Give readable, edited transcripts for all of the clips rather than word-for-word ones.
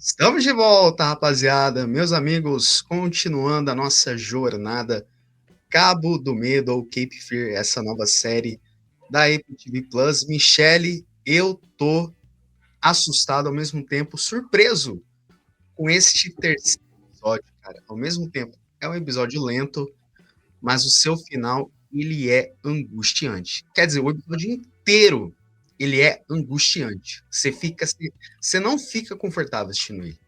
Estamos de volta, rapaziada. Meus amigos, continuando a nossa jornada Cabo do Medo ou Cape Fear, essa nova série da Apple TV Plus. Michele, eu tô assustado ao mesmo tempo, surpreso com este terceiro episódio, cara. Ao mesmo tempo, é um episódio lento, mas o seu final, ele é angustiante. Quer dizer, o episódio inteiro, ele é angustiante. Você não fica confortável assistindo ele.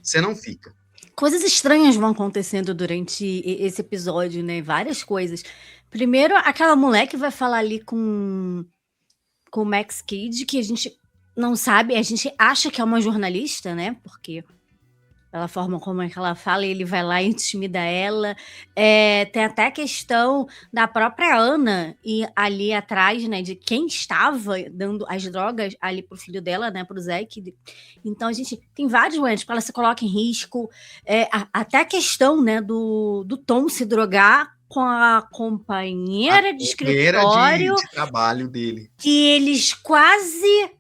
Você não fica. Coisas estranhas vão acontecendo durante esse episódio, né? Várias coisas. Primeiro, aquela mulher que vai falar ali com o Max Kidd, que a gente não sabe, a gente acha que é uma jornalista, né? Porque pela forma como é que ela fala, ele vai lá e intimida ela. Tem até a questão da própria Ana ir ali atrás, né, de quem estava dando as drogas ali pro filho dela, né, pro Zack. Então a gente tem vários momentos que ela se coloca em risco. Até a questão, né, do Tom se drogar com a companheira de Companheira escritório, de trabalho dele. que eles quase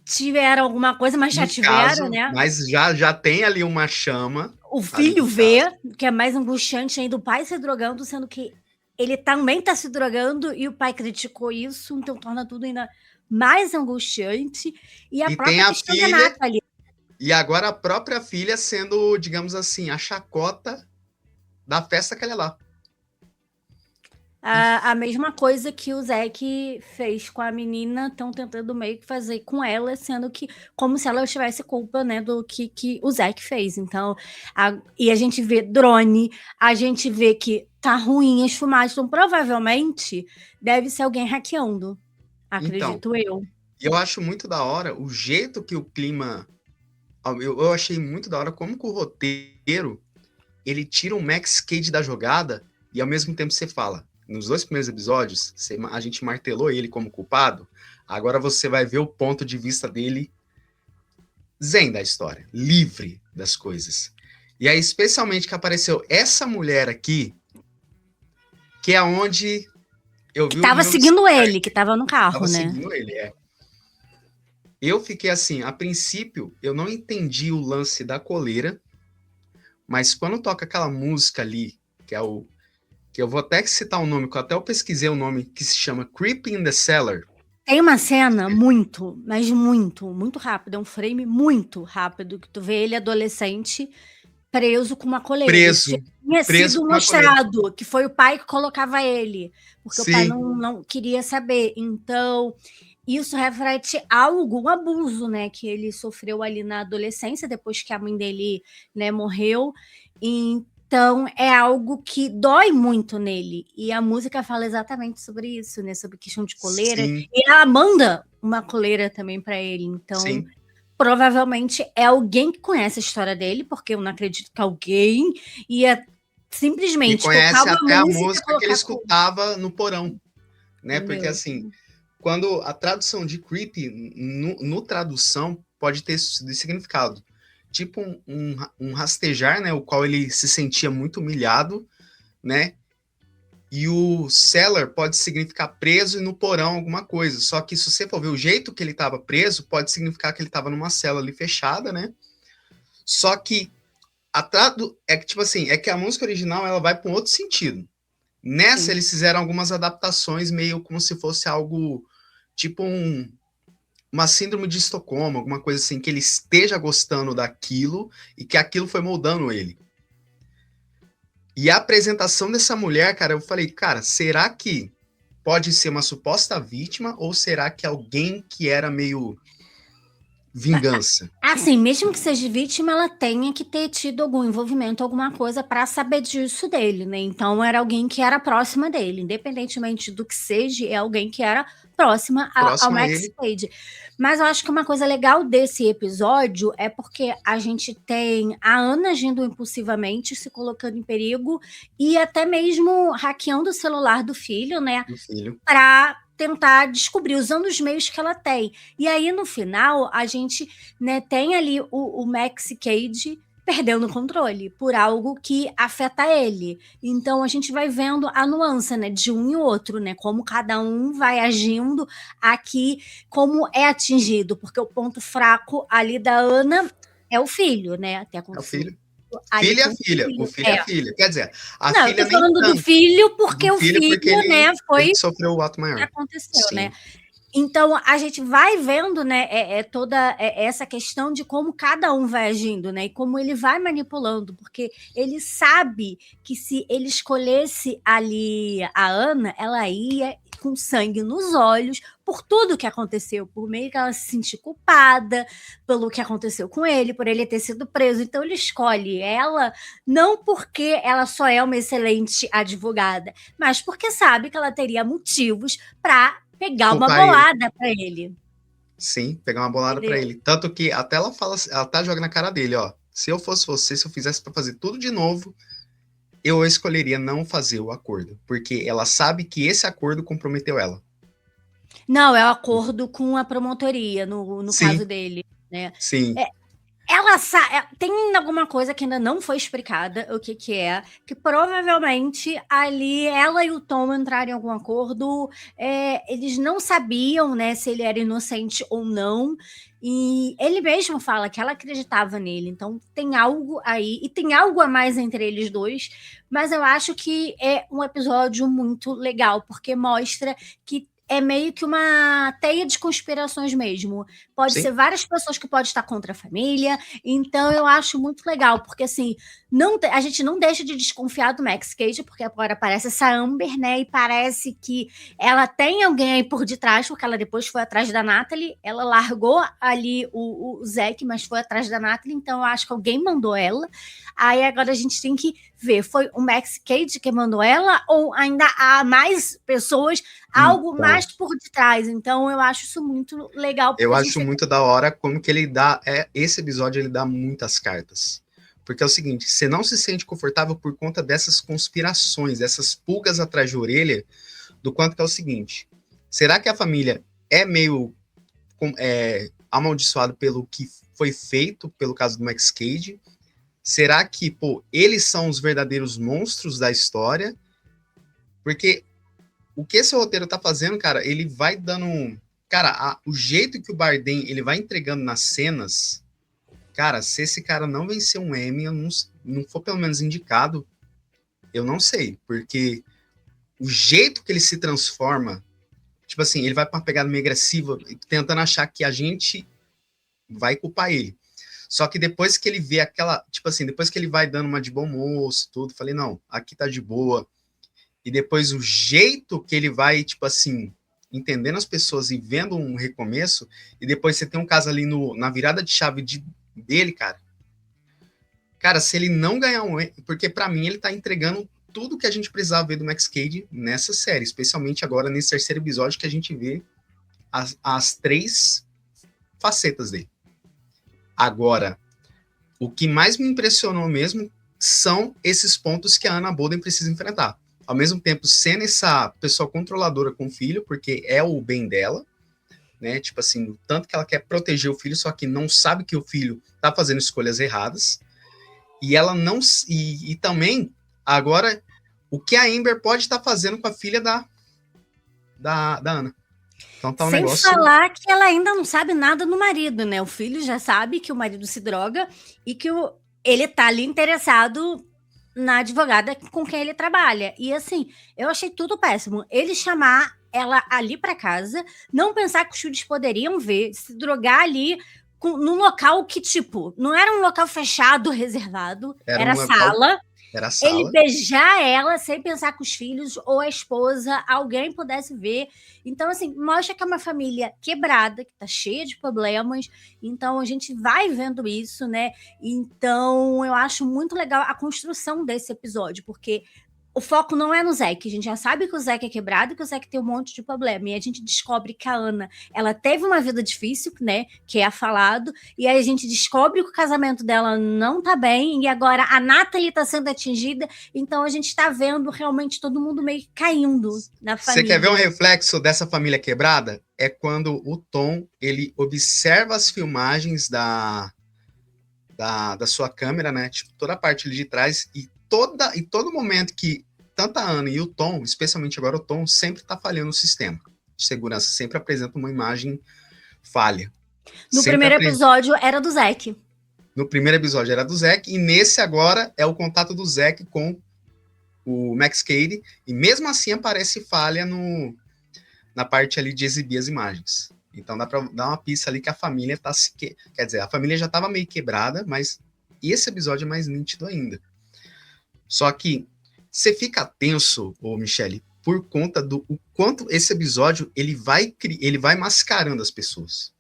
tiveram alguma coisa, mas já No tiveram, caso, né? mas já tem ali uma chama. O Ali filho no vê, caso. que é mais angustiante ainda, o pai se drogando, sendo que ele também tá se drogando e o pai criticou isso, então torna tudo ainda mais angustiante. E a E tem própria a questão da filha, Nathalie. e agora a própria filha sendo, digamos assim, a chacota da festa que ela é lá. A mesma coisa que o Zack fez com a menina, estão tentando meio que fazer com ela, sendo que como se ela tivesse culpa, né, do que o Zack fez. Então, e a gente vê drone, a gente vê que tá ruim as filmagens, então provavelmente deve ser alguém hackeando, Então, acredito eu. eu acho muito da hora o jeito que o clima. Eu achei muito da hora como que o roteiro ele tira o Max Cage da jogada e ao mesmo tempo você fala. Nos dois primeiros episódios, a gente martelou ele como culpado. Agora você vai ver o ponto de vista dele zen da história, livre das coisas. E aí, especialmente que apareceu essa mulher aqui, que é onde eu vi Que tava seguindo ele, que tava no carro, tava né? seguindo ele, é. Eu fiquei assim, a princípio, eu não entendi o lance da coleira, mas quando toca aquela música ali, que é o que eu vou até citar o nome, que eu até eu pesquisei o nome, que se chama Creeping in the Cellar. Tem uma cena muito, mas muito rápida, um frame muito rápido, que tu vê ele adolescente preso com uma coleira. Preso. Isso tinha Preso sido com uma coleira. mostrado, que foi o pai que colocava ele, porque o pai Sim. não queria saber. Então, isso reflete algo, um abuso, né, que ele sofreu ali na adolescência, depois que a mãe dele, né, morreu. Então, é algo que dói muito nele. E a música fala exatamente sobre isso, né? Sobre questão de coleira. Sim. E ela manda uma coleira também para ele. Então, Sim. provavelmente é alguém que conhece a história dele, porque eu não acredito que alguém ia simplesmente conhece tocar até uma a música música que ele colocar escutava no porão, né? Entendeu? Porque assim, quando a tradução de creepy, no tradução, pode ter significado. Tipo um rastejar, né? O qual ele se sentia muito humilhado, né? E o cellar pode significar preso e no porão alguma coisa. Só que se você for ver o jeito que ele estava preso, pode significar que ele estava numa cela ali fechada, né? Só que é que tipo assim, é que a música original ela vai para um outro sentido. Nessa Sim. eles fizeram algumas adaptações meio como se fosse algo tipo uma síndrome de Estocolmo, alguma coisa assim, que ele esteja gostando daquilo e que aquilo foi moldando ele. E a apresentação dessa mulher, cara, eu falei, cara, será que pode ser uma suposta vítima ou será que alguém que era meio vingança? Assim, mesmo que seja vítima, ela tenha que ter tido algum envolvimento, alguma coisa para saber disso dele, né? Então era alguém que era próxima dele, independentemente do que seja, é alguém que era próxima ao Próximo a Max ele. Payne. Mas eu acho que uma coisa legal desse episódio é porque a gente tem a Ana agindo impulsivamente, se colocando em perigo e até mesmo hackeando o celular do filho, né? Do filho. Para tentar descobrir, usando os meios que ela tem. E aí, no final, a gente, né, tem ali o Max Cage perdendo o controle por algo que afeta ele. Então a gente vai vendo a nuance, né, de um e outro, né, como cada um vai agindo aqui, como é atingido, porque o ponto fraco ali da Ana é o filho, né, ter É o acontecido filho. ali Filho é com a o filha, o filho. filho é a filha. Quer dizer, a Não, eu filha tô nem falando do tanto, filho, do porque o filho porque filho, né, ele foi que sofreu o ato que maior. aconteceu, né. Sim. Então a gente vai vendo, né, toda essa questão de como cada um vai agindo, né, e como ele vai manipulando, porque ele sabe que se ele escolhesse ali a Ana, ela ia com sangue nos olhos por tudo que aconteceu, por meio que ela se sentir culpada pelo que aconteceu com ele, por ele ter sido preso. Então ele escolhe ela não porque ela só é uma excelente advogada, mas porque sabe que ela teria motivos para pegar uma Culpar ele. bolada pra ele. Sim, pegar uma bolada pra Entendeu? ele. Tanto que até ela fala, ela tá jogando na cara dele, ó. Se eu fosse você, se eu fizesse pra fazer tudo de novo, eu escolheria não fazer o acordo, porque ela sabe que esse acordo comprometeu ela. Não, é o acordo com a promotoria, no caso Sim, dele, né. sim, É, ela tem alguma coisa que ainda não foi explicada o que que é, que provavelmente ali ela e o Tom entraram em algum acordo, eles não sabiam, né, se ele era inocente ou não, e ele mesmo fala que ela acreditava nele, então tem algo aí, e tem algo a mais entre eles 2, mas eu acho que é um episódio muito legal, porque mostra que é meio que uma teia de conspirações mesmo. Pode ser sim. várias pessoas que podem estar contra a família, então eu acho muito legal, porque assim, a gente não deixa de desconfiar do Max Cage, porque agora aparece essa Amber, né? E parece que ela tem alguém aí por detrás, porque ela depois foi atrás da Natalie, ela largou ali o Zack, mas foi atrás da Natalie, então eu acho que alguém mandou ela. Aí agora a gente tem que ver, foi o Max Cage que mandou ela, ou ainda há mais pessoas, algo Então, mais por detrás. Então eu acho isso muito legal, eu porque a gente acho fica. muito da hora como que ele dá, esse episódio ele dá muitas cartas. Porque é o seguinte, você não se sente confortável por conta dessas conspirações, dessas pulgas atrás de orelha, do quanto que é o seguinte, será que a família é meio amaldiçoado pelo que foi feito pelo caso do Max Cage? Será que, pô, eles são os verdadeiros monstros da história? Porque o que esse roteiro tá fazendo, cara, ele vai dando. Cara, o jeito que o Bardem ele vai entregando nas cenas. Cara, se esse cara não vencer um Emmy, eu não for pelo menos indicado, eu não sei. Porque o jeito que ele se transforma, tipo assim, ele vai pra uma pegada meio agressiva, tentando achar que a gente vai culpar ele. Só que depois que ele vê aquela, tipo assim, depois que ele vai dando uma de bom moço, tudo, falei, não, aqui tá de boa. E depois o jeito que ele vai, tipo assim, entendendo as pessoas e vendo um recomeço, e depois você tem um caso ali na virada de chave dele, cara. Cara, se ele não ganhar um, porque para mim ele tá entregando tudo que a gente precisava ver do Max Cage nessa série, especialmente agora nesse terceiro episódio que a gente vê as 3 facetas dele. Agora, o que mais me impressionou mesmo são esses pontos que a Anna Boden precisa enfrentar. Ao mesmo tempo, sendo essa pessoa controladora com o filho, porque é o bem dela, né? Tipo assim, tanto que ela quer proteger o filho, só que não sabe que o filho tá fazendo escolhas erradas. E ela não. E também, agora, o que a Amber pode estar fazendo com a filha da Ana. Então tá um Sem negócio. falar que ela ainda não sabe nada no marido, né? O filho já sabe que o marido se droga e que ele tá ali interessado na advogada com quem ele trabalha. E assim, eu achei tudo péssimo. Ele chamar ela ali para casa, não pensar que os filhos poderiam ver, se drogar ali num local que, tipo, não era um local fechado, reservado, Era era um local. sala. Era a Ele sala. beijar ela sem pensar que os filhos ou a esposa, alguém pudesse ver. Então, assim, mostra que é uma família quebrada, que tá cheia de problemas. Então, a gente vai vendo isso, né? Então, eu acho muito legal a construção desse episódio, porque o foco não é no Zack. A gente já sabe que o Zack é quebrado e que o Zack tem um monte de problema. E a gente descobre que a Ana, ela teve uma vida difícil, né? Que é falado. E aí a gente descobre que o casamento dela não tá bem. E agora a Natalie tá sendo atingida. Então a gente tá vendo realmente todo mundo meio que caindo na Você quer ver um família. reflexo dessa família quebrada? É quando o Tom ele observa as filmagens da sua câmera, né? Tipo, toda a parte ali de trás e todo momento que tanto a Ana e o Tom, especialmente agora o Tom, sempre tá falhando o sistema de segurança, sempre apresenta uma imagem falha. No Sempre primeiro apresenta. episódio era do Zack. No primeiro episódio era do Zack, e nesse agora é o contato do Zack com o Max Cady, e mesmo assim aparece falha na parte ali de exibir as imagens. Então dá pra dar uma pista ali que a família tá se... Quer dizer, a família já tava meio quebrada, mas esse episódio é mais nítido ainda. Só que você fica tenso, ô Michele, por conta do o quanto esse episódio ele vai mascarando as pessoas.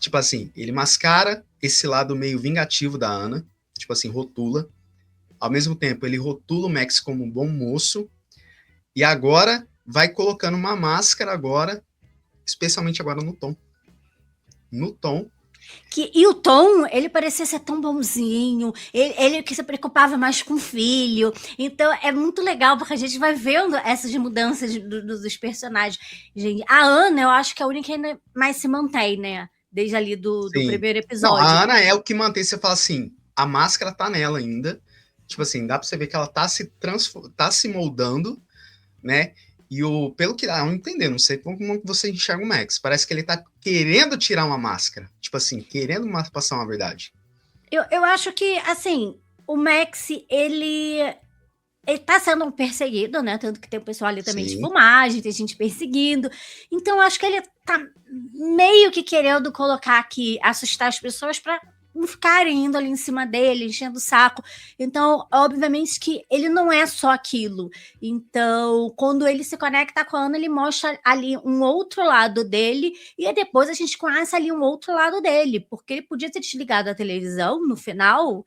Tipo assim, ele mascara esse lado meio vingativo da Ana, tipo assim, rotula. Ao mesmo tempo, ele rotula o Max como um bom moço, e agora vai colocando uma máscara agora, especialmente agora no Tom. No Tom. E o Tom, ele parecia ser tão bonzinho, ele que se preocupava mais com o filho. Então é muito legal, porque a gente vai vendo essas mudanças dos personagens. Gente, a Ana, eu acho que é a única que ainda mais se mantém, né? Desde ali do primeiro Não, episódio. a Ana é o que mantém, você fala assim, a máscara tá nela ainda. Tipo assim, dá pra você ver que ela tá se moldando, né? E pelo que eu não entender, não sei como você enxerga o Max. Parece que ele tá querendo tirar uma máscara. Tipo assim, querendo passar uma verdade. Eu acho que, assim, o Max, ele tá sendo perseguido, né? Tanto que tem o pessoal ali também de filmagem, tem gente perseguindo. Então, eu acho que ele tá meio que querendo colocar aqui, assustar as pessoas pra não ficarem indo ali em cima dele, enchendo o saco. Então, obviamente que ele não é só aquilo. Então, quando ele se conecta com a Ana, ele mostra ali um outro lado dele, e aí depois a gente conhece ali um outro lado dele, porque ele podia ter desligado a televisão no final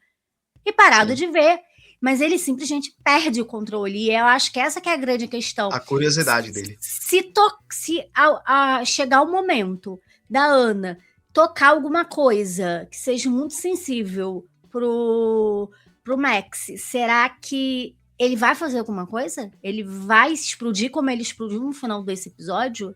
e parado de ver. Mas ele simplesmente perde o controle. E eu acho que essa que é a grande questão. A curiosidade dele. Se chegar o momento da Ana tocar alguma coisa que seja muito sensível pro Max, será que ele vai fazer alguma coisa? Ele vai explodir como ele explodiu no final desse episódio?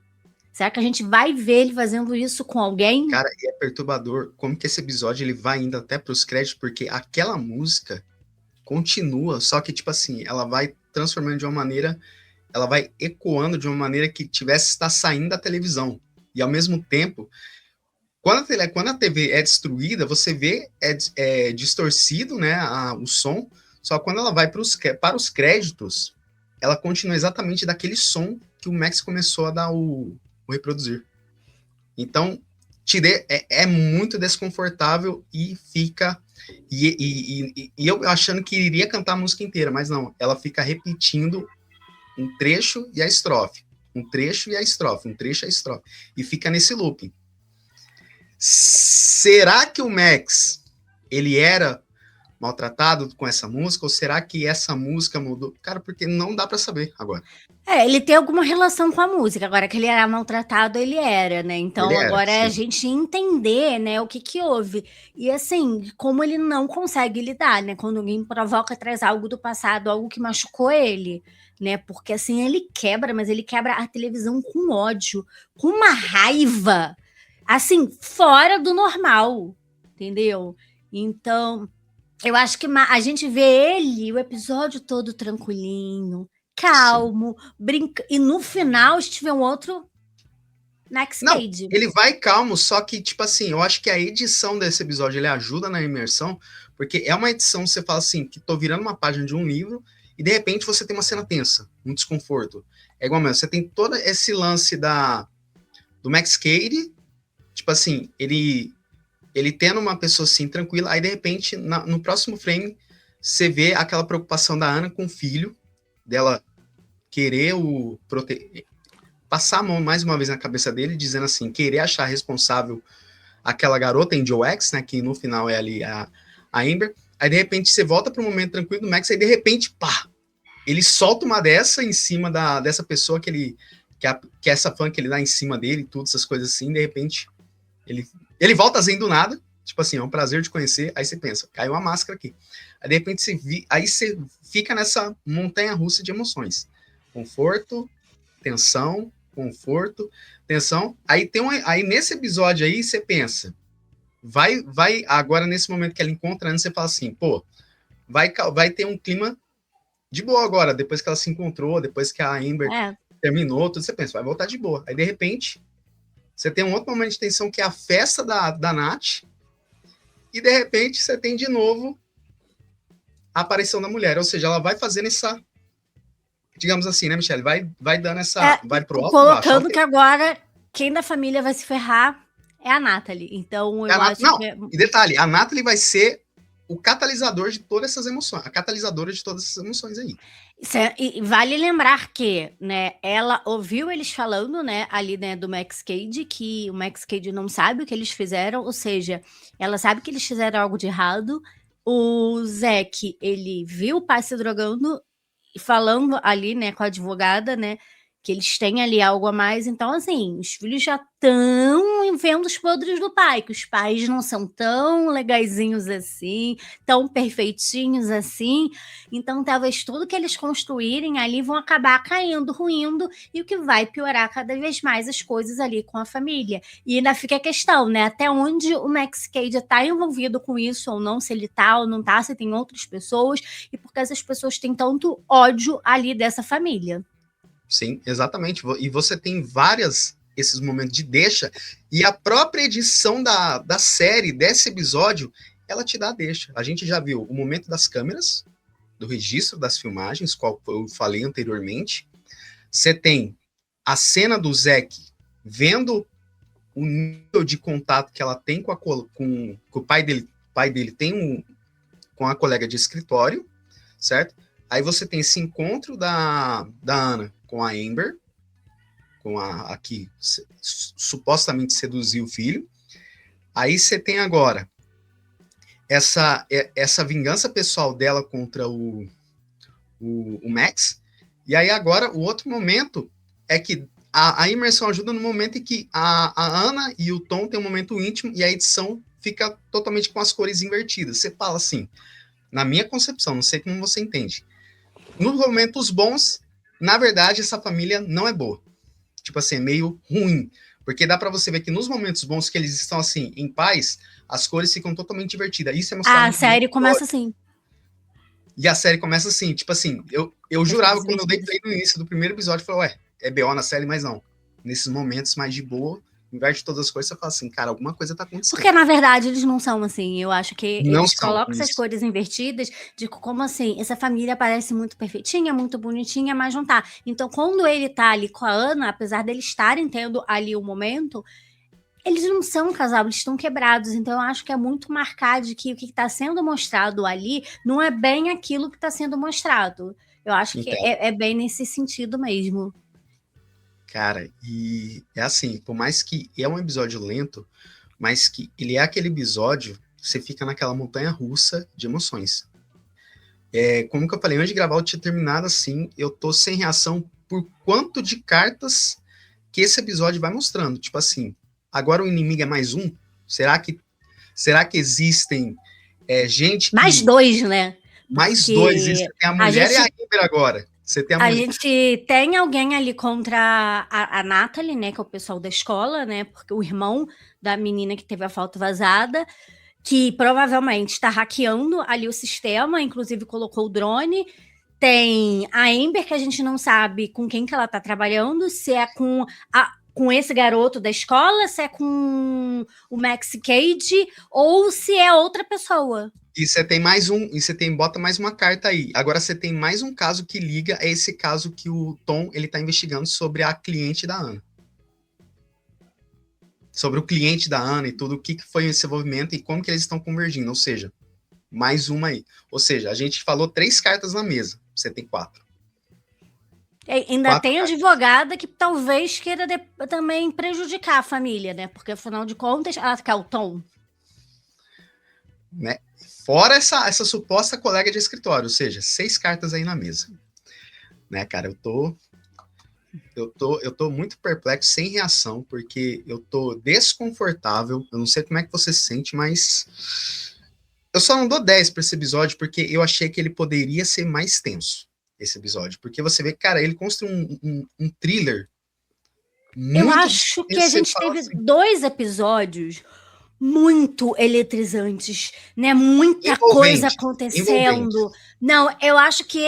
Será que a gente vai ver ele fazendo isso com alguém? Cara, e é perturbador como que esse episódio ele vai indo até pros créditos, porque aquela música continua, só que, tipo assim, ela vai transformando de uma maneira, ela vai ecoando de uma maneira que está saindo da televisão. E ao mesmo tempo, quando a TV é destruída, você vê é distorcido, né, o som, só que quando ela vai para os créditos, ela continua exatamente daquele som que o Max começou a dar o reproduzir. Então, é muito desconfortável e fica... E eu achando que iria cantar a música inteira, mas não, ela fica repetindo um trecho e a estrofe, um trecho e a estrofe, um trecho e a estrofe, e fica nesse looping. Será que o Max, ele era maltratado com essa música, ou será que essa música mudou? Cara, porque não dá para saber agora. Ele tem alguma relação com a música, agora que ele era maltratado, ele era, né, então agora é a gente entender, né, o que houve. E assim, como ele não consegue lidar, né, quando alguém provoca, traz algo do passado, algo que machucou ele, né, porque assim, ele quebra, mas ele quebra a televisão com ódio, com uma raiva, assim, fora do normal, entendeu? Então, eu acho que a gente vê ele, o episódio todo tranquilinho, calmo, brinca, e no final a gente vê um outro Max Cady. Ele vai calmo, só que, tipo assim, eu acho que a edição desse episódio, ele ajuda na imersão, porque é uma edição, você fala assim, que tô virando uma página de um livro, e de repente você tem uma cena tensa, um desconforto. É igual mesmo, você tem todo esse lance do Max Cady, tipo assim, ele tendo uma pessoa assim, tranquila, aí de repente, no próximo frame, você vê aquela preocupação da Ana com o filho, dela querer passar a mão mais uma vez na cabeça dele, dizendo assim, querer achar responsável aquela garota, Angel X, né, que no final é ali a Amber, aí de repente você volta para um momento tranquilo do Max, aí de repente, pá, ele solta uma dessa em cima dessa pessoa que é essa fã que ele dá em cima dele, tudo, essas coisas assim, de repente, ele volta assim do nada, tipo assim, é um prazer de conhecer, aí você pensa, caiu uma máscara aqui. Aí de repente você fica nessa montanha-russa de emoções. Conforto, tensão, conforto, tensão. Aí nesse episódio aí você pensa, vai agora nesse momento que ela encontra a Ana, você fala assim, pô, vai ter um clima de boa agora, depois que ela se encontrou, depois que a Amber terminou, tudo, você pensa, vai voltar de boa. Aí de repente você tem um outro momento de tensão que é a festa da Nath, e de repente você tem de novo a aparição da mulher, ou seja, ela vai fazendo essa, digamos assim, né, Michelle? Vai dando essa, vai pro alto e baixo. Colocando que agora quem da família vai se ferrar é a Natalie. Então eu acho Não, que e detalhe, a Natalie vai ser o catalisador de todas essas emoções, a catalisadora de todas essas emoções aí. E vale lembrar que, né, ela ouviu eles falando, né, ali, né, do Max Cade, que o Max Cade não sabe o que eles fizeram, ou seja, ela sabe que eles fizeram algo de errado. O Zack, ele viu o pai se drogando e falando ali, né, com a advogada, né, que eles têm ali algo a mais. Então, assim, os filhos já estão vendo os podres do pai, que os pais não são tão legaizinhos assim, tão perfeitinhos assim. Então, talvez tudo que eles construírem ali vão acabar caindo, ruindo, e o que vai piorar cada vez mais as coisas ali com a família. E ainda fica a questão, né, até onde o Max Cade está envolvido com isso ou não, se ele tá ou não tá, se tem outras pessoas, e porque essas pessoas têm tanto ódio ali dessa família. Sim, exatamente. E você tem esses momentos de deixa, e a própria edição da série, desse episódio, ela te dá a deixa. A gente já viu o momento das câmeras, do registro das filmagens, qual eu falei anteriormente. Você tem a cena do Zack vendo o nível de contato que ela tem com o pai dele. O pai dele tem com a colega de escritório, certo? Aí você tem esse encontro da Ana com a Amber, com a que supostamente seduziu o filho. Aí você tem agora essa vingança pessoal dela contra o Max. E aí agora o outro momento é que a imersão ajuda no momento em que a Ana e o Tom têm um momento íntimo e a edição fica totalmente com as cores invertidas. Você fala assim, na minha concepção, não sei como você entende. Nos momentos bons, na verdade, essa família não é boa. Tipo assim, é meio ruim. Porque dá pra você ver que nos momentos bons que eles estão assim, em paz, as cores ficam totalmente divertidas. Isso é mostrado. A série começa assim. E a série começa assim, tipo assim, eu jurava quando eu dei play no início do primeiro episódio, eu falei, ué, é BO na série, mas não. Nesses momentos mais de boa, inverte todas as coisas, você fala assim, cara, alguma coisa tá acontecendo. Porque, na verdade, eles não são assim. Eu acho que não eles colocam essas cores invertidas de como assim, essa família parece muito perfeitinha, muito bonitinha, mas não tá. Então, quando ele tá ali com a Ana, apesar deles estarem tendo ali o momento, eles não são um casal, eles estão quebrados. Então, eu acho que é muito marcar de que o que está sendo mostrado ali não é bem aquilo que está sendo mostrado. Eu acho que é bem nesse sentido mesmo. Cara, e é assim, por mais que é um episódio lento, mas que ele é aquele episódio, você fica naquela montanha russa de emoções. Como que eu falei, antes de gravar eu tinha terminado assim, eu tô sem reação por quanto de cartas que esse episódio vai mostrando. Tipo assim, agora o inimigo é mais um? Será que existem gente mais que... dois, né? Mais dois, e você tem a mulher e a Amber agora. Você tem a gente tem alguém ali contra a Natalie, né, que é o pessoal da escola, né, porque o irmão da menina que teve a foto vazada, que provavelmente está hackeando ali o sistema, inclusive colocou o drone. Tem a Amber, que a gente não sabe com quem que ela está trabalhando, se é com esse garoto da escola, se é com o Max Cade, ou se é outra pessoa. E você tem mais bota mais uma carta aí. Agora você tem mais um caso que liga a esse caso que o Tom, ele tá investigando sobre a cliente da Ana. Sobre o cliente da Ana e tudo, o que foi esse envolvimento e como que eles estão convergindo. Ou seja, mais uma aí. Ou seja, a gente falou 3 cartas na mesa. Você tem 4. Ainda tem a advogada que talvez queira também prejudicar a família, né? Porque, afinal de contas, ela quer o Tom. Né? Fora essa suposta colega de escritório, ou seja, 6 cartas aí na mesa. Né, cara, eu tô muito perplexo, sem reação, porque eu tô desconfortável. Eu não sei como é que você se sente, mas eu só não dou 10 para esse episódio, porque eu achei que ele poderia ser mais tenso, esse episódio. Porque você vê, cara, ele construiu um thriller muito... Eu acho que a gente teve assim, 2 episódios muito eletrizantes, né? Muita coisa acontecendo. Não, eu acho que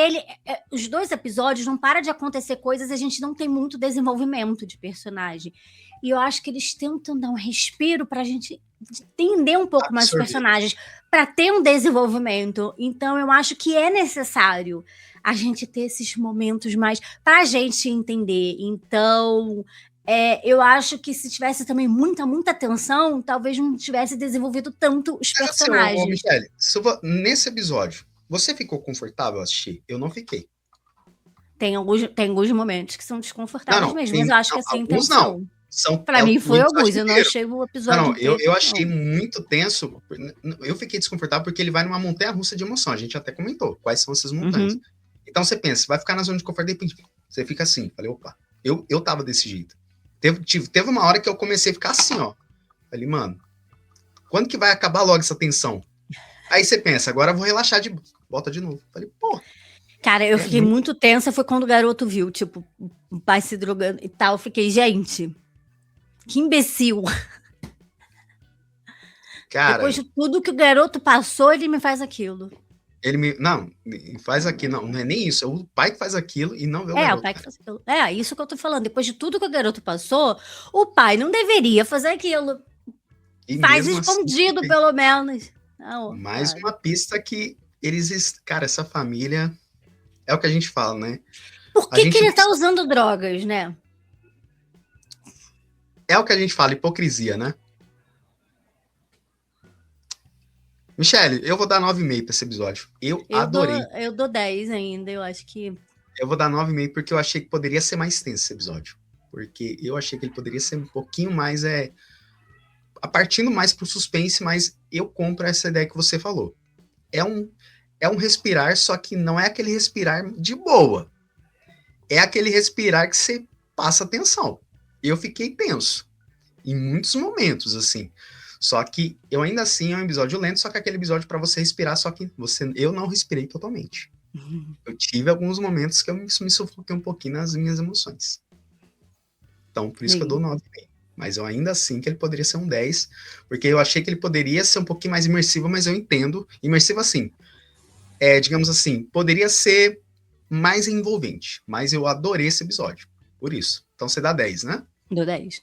os 2 episódios não para de acontecer coisas e a gente não tem muito desenvolvimento de personagem. E eu acho que eles tentam dar um respiro pra gente entender um pouco mais os Absorver. personagens, para ter um desenvolvimento. Então, eu acho que é necessário a gente ter esses momentos mais para a gente entender. Então, eu acho que se tivesse também muita tensão, talvez não tivesse desenvolvido tanto os Mas assim, ô personagens. Michele, nesse episódio, você ficou confortável a assistir? Eu não fiquei. Tem alguns momentos que são Não, desconfortáveis não, mesmo, tem, mas eu acho que não, é sem alguns não. intenção. É Para o mim foi episódio alguns, eu não inteiro. achei o Não, episódio não, inteiro, eu achei não. muito tenso. Eu fiquei desconfortável porque ele vai numa montanha-russa de emoção. A gente até comentou quais são essas montanhas. Uhum. Então você pensa, vai ficar na zona de conforto, de repente você fica assim. Falei, opa, eu tava desse jeito. Teve uma hora que eu comecei a ficar assim, ó. Falei, mano, quando que vai acabar logo essa tensão? Aí você pensa, agora eu vou relaxar de volta de novo. Falei, pô, Cara, eu é fiquei muito. muito tensa, foi quando o garoto viu, tipo, o pai se drogando e tal. Eu fiquei, gente, que imbecil. Depois Cara, de tudo que o garoto passou, ele me faz aquilo. ele me. Não, faz aqui, não é nem isso. É o pai que faz aquilo e não vê o O garoto, pai que cara. faz aquilo. Isso que eu tô falando. Depois de tudo que o garoto passou, o pai não deveria fazer aquilo. E Faz mesmo assim, escondido, pelo menos. Não, mais cara. uma pista que eles. Cara, essa família. É o que a gente fala, né? Por A que que gente ele não tá sabe. usando drogas, né? É o que a gente fala, hipocrisia, né? Michele, eu vou dar 9,5 pra esse episódio. Eu Eu dou, adorei. eu dou 10 ainda, eu acho que... Eu vou dar 9,5 porque eu achei que poderia ser mais tenso esse episódio. Porque eu achei que ele poderia ser um pouquinho mais. Partindo mais pro suspense, mas eu compro essa ideia que você falou. É um respirar, só que não é aquele respirar de boa. É aquele respirar que você passa tensão. Eu fiquei tenso em muitos momentos, assim. Só que eu ainda assim é um episódio lento, só que aquele episódio para você respirar, só que eu não respirei totalmente. Eu tive alguns momentos que eu me sufoquei um pouquinho nas minhas emoções. Então, por isso que eu dou Sim. 9,5. Mas eu ainda assim que ele poderia ser um 10, porque eu achei que ele poderia ser um pouquinho mais imersivo, mas eu entendo. Imersivo assim, digamos assim, poderia ser mais envolvente, mas eu adorei esse episódio, por isso. Então você dá 10, né? Dou 10.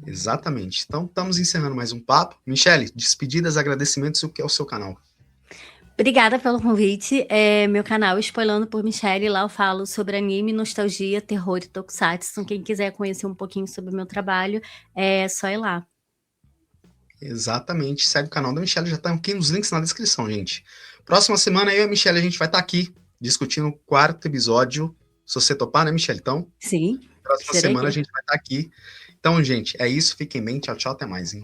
Exatamente. Então estamos encerrando mais um papo. Michele, despedidas, agradecimentos, o que é o seu canal? Obrigada pelo convite. Meu canal Spoilando por Michelle, lá eu falo sobre anime, nostalgia, terror e tokusatsu. Quem quiser conhecer um pouquinho sobre o meu trabalho, é só ir lá. Exatamente. Segue o canal da Michelle, já estão aqui nos links na descrição, gente. Próxima semana eu e a Michelle, a gente vai estar aqui discutindo o 4º episódio. Se você topar, né, Michelle? Então, Sim, próxima serei semana a aqui. gente vai estar aqui. Então, gente, é isso. Fiquem bem. Tchau, tchau. Até mais, hein?